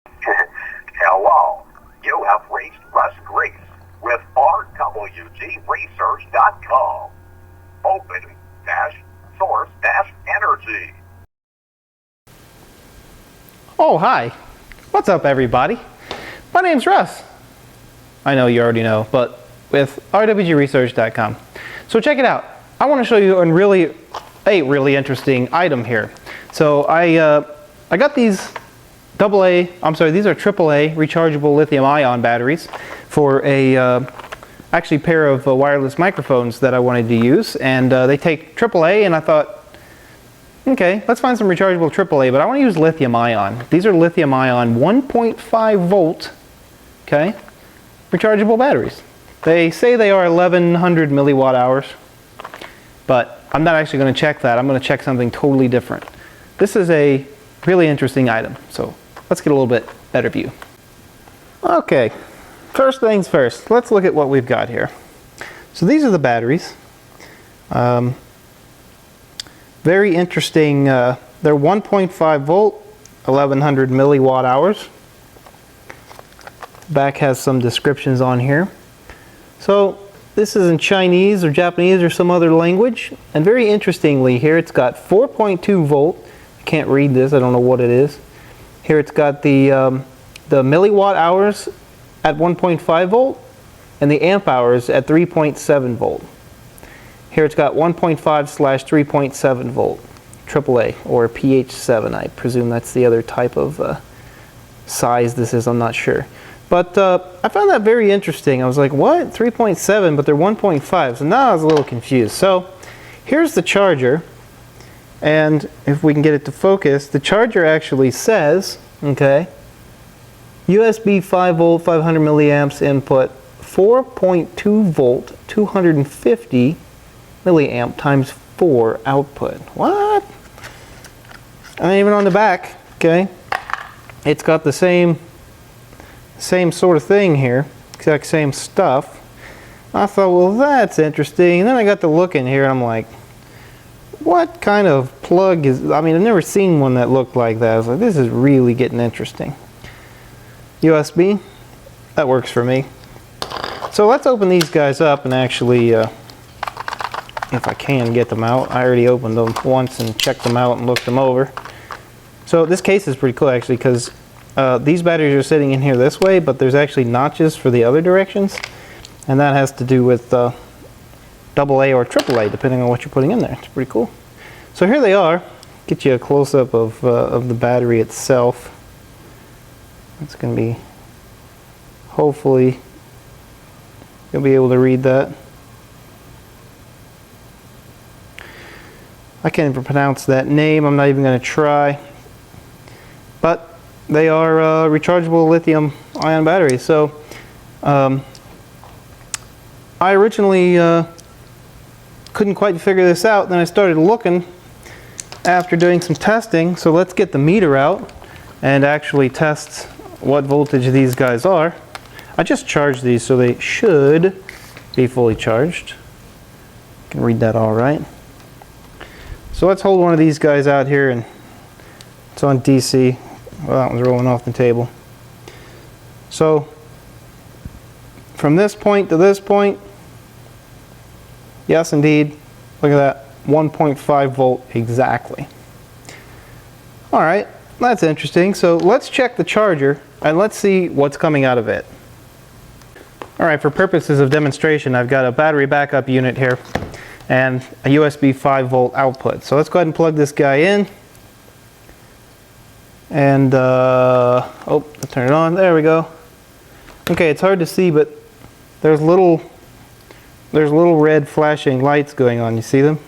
Hello, you have reached Russ Grease with rwgresearch.com. Open-source-energy. Oh, hi. What's up, everybody? My name's Russ. I know you already know, but with rwgresearch.com. So check it out. I want to show you a really interesting item here. So I got these these are AAA rechargeable lithium-ion batteries for a actually pair of wireless microphones that I wanted to use, and they take AAA, and I thought, okay, let's find some rechargeable AAA, but I want to use lithium-ion. These are lithium-ion 1.5 volt, okay, rechargeable batteries. They say they are 1100 milliwatt hours, but I'm not actually going to check that. I'm going to check something totally different. This is a really interesting item, so let's get a little bit better view. Okay, first things first, let's look at what we've got here. So these are the batteries. Very interesting. They're 1.5 volt, 1100 milliwatt hours. Back has some descriptions on here. So this is in Chinese or Japanese or some other language. And very interestingly here, it's got 4.2 volt. I can't read this, I don't know what it is. Here it's got the milliwatt hours at 1.5 volt and the amp hours at 3.7 volt. Here it's got 1.5/3.7 volt, AAA, or PH7. I presume that's the other type of size this is, I'm not sure. But I found that very interesting. I was like, what? 3.7, but they're 1.5. So now I was a little confused. So here's the charger. And if we can get it to focus, the charger actually says, okay, USB 5 volt, 500 milliamps input, 4.2 volt, 250 milliamp times 4 output. What? And even on the back, okay, it's got the same sort of thing here, exact same stuff. I thought, well, that's interesting. And then I got to look in here and I'm like, what kind of plug is, I mean, I've never seen one that looked like that. I was like, this is really getting interesting. USB, that works for me. So let's open these guys up and actually, if I can get them out. I already opened them once and checked them out and looked them over. So this case is pretty cool actually, because these batteries are sitting in here this way, but there's actually notches for the other directions. And that has to do with AA or AAA, depending on what you're putting in there. It's pretty cool. So here they are. Get you a close-up of the battery itself. It's going to be, hopefully, you'll be able to read that. I can't even pronounce that name. I'm not even going to try. But they are rechargeable lithium-ion batteries. So I originally couldn't quite figure this out. Then I started looking after doing some testing. So let's get the meter out and actually test what voltage these guys are. I just charged these, so they should be fully charged. You can read that all right. So let's hold one of these guys out here, and it's on DC. Well, that one's rolling off the table. So from this point to this point, yes indeed, look at that, 1.5 volt exactly. All right, that's interesting. So let's check the charger and let's see what's coming out of it. All right, for purposes of demonstration, I've got a battery backup unit here and a USB 5 volt output. So let's go ahead and plug this guy in. And, oh, let's turn it on. There we go. Okay, it's hard to see, but there's little red flashing lights going on. You see them?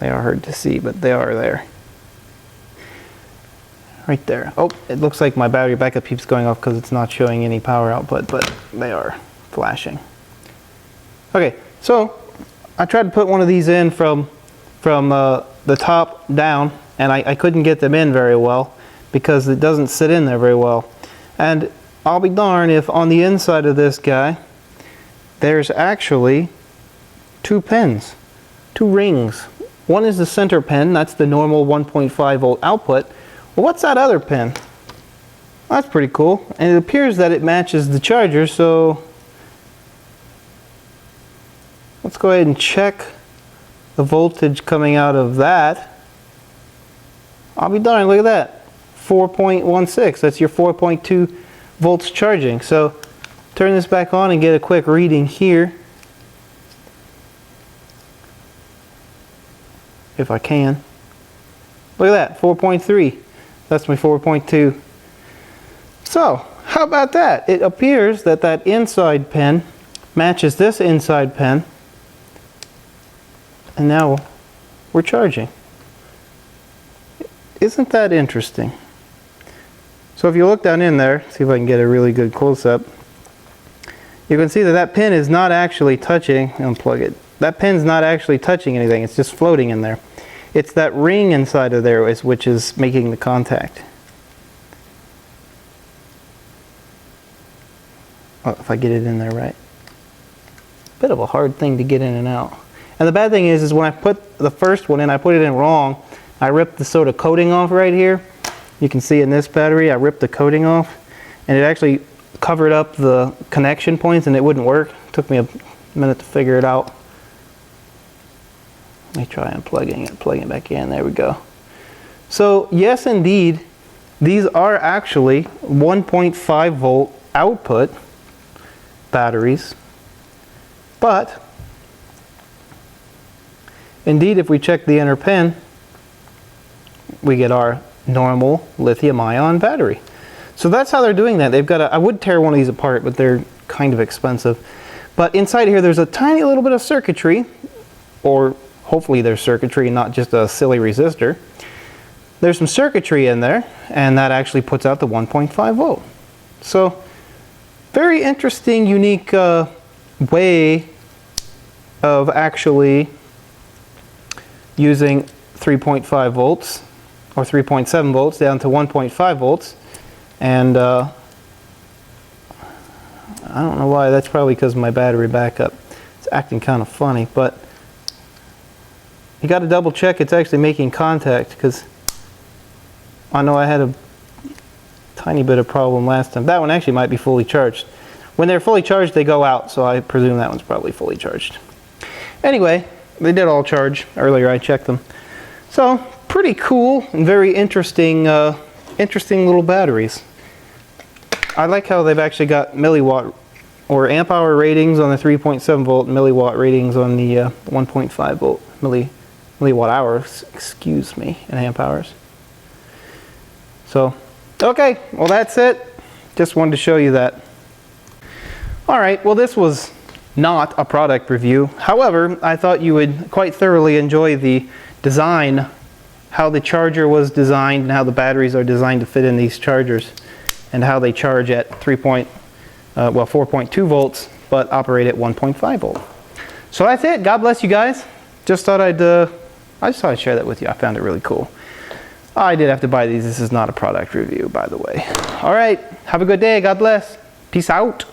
They are hard to see, but they are there. Right there. Oh, it looks like my battery backup keeps going off because it's not showing any power output, but they are flashing. Okay, so I tried to put one of these in from the top down, and I couldn't get them in very well because it doesn't sit in there very well. And I'll be darned if on the inside of this guy there's actually two pins, two rings. One is the center pin, that's the normal 1.5 volt output. Well, what's that other pin? That's pretty cool. And it appears that it matches the charger, so let's go ahead and check the voltage coming out of that. I'll be darned, look at that. 4.16, that's your 4.2 volts charging. So turn this back on and get a quick reading here, if I can. Look at that, 4.3. That's my 4.2. So, how about that? It appears that that inside pin matches this inside pin, and now we're charging. Isn't that interesting? So if you look down in there, see if I can get a really good close-up, you can see that that pin is not actually touching, unplug it, that pin's not actually touching anything, it's just floating in there. It's that ring inside of there which is making the contact. Oh, if I get it in there right. Bit of a hard thing to get in and out. And the bad thing is when I put the first one in, I put it in wrong. I ripped the sort of coating off right here. You can see in this battery, I ripped the coating off, and it actually covered up the connection points and it wouldn't work. It took me a minute to figure it out. Let me try unplugging it, plugging it back in, there we go. So yes indeed, these are actually 1.5 volt output batteries, but indeed if we check the inner pin, we get our normal lithium-ion battery. So that's how they're doing that. They've got I would tear one of these apart, but they're kind of expensive. But inside here there's a tiny little bit of circuitry, or hopefully there's circuitry and not just a silly resistor. There's some circuitry in there, and that actually puts out the 1.5 volt. So very interesting, unique way of actually using 3.5 volts or 3.7 volts down to 1.5 volts. And I don't know why, that's probably because of my battery backup. It's acting kind of funny, but you got to double check it's actually making contact, because I know I had a tiny bit of problem last time. That one actually might be fully charged. When they're fully charged, they go out, so I presume that one's probably fully charged. Anyway, they did all charge. Earlier I checked them. So, pretty cool and very interesting, interesting little batteries. I like how they've actually got milliwatt or amp hour ratings on the 3.7 volt, milliwatt ratings on the 1.5 volt, milliwatt hours, excuse me, in amp hours. So, okay, well that's it. Just wanted to show you that. Alright, well this was not a product review. However, I thought you would quite thoroughly enjoy the design, how the charger was designed and how the batteries are designed to fit in these chargers, and how they charge at 4.2 volts but operate at 1.5 volt. So that's it. God bless you guys. Just thought I just thought I'd share that with you. I found it really cool. I did have to buy these. This is not a product review, by the way. All right. Have a good day. God bless. Peace out.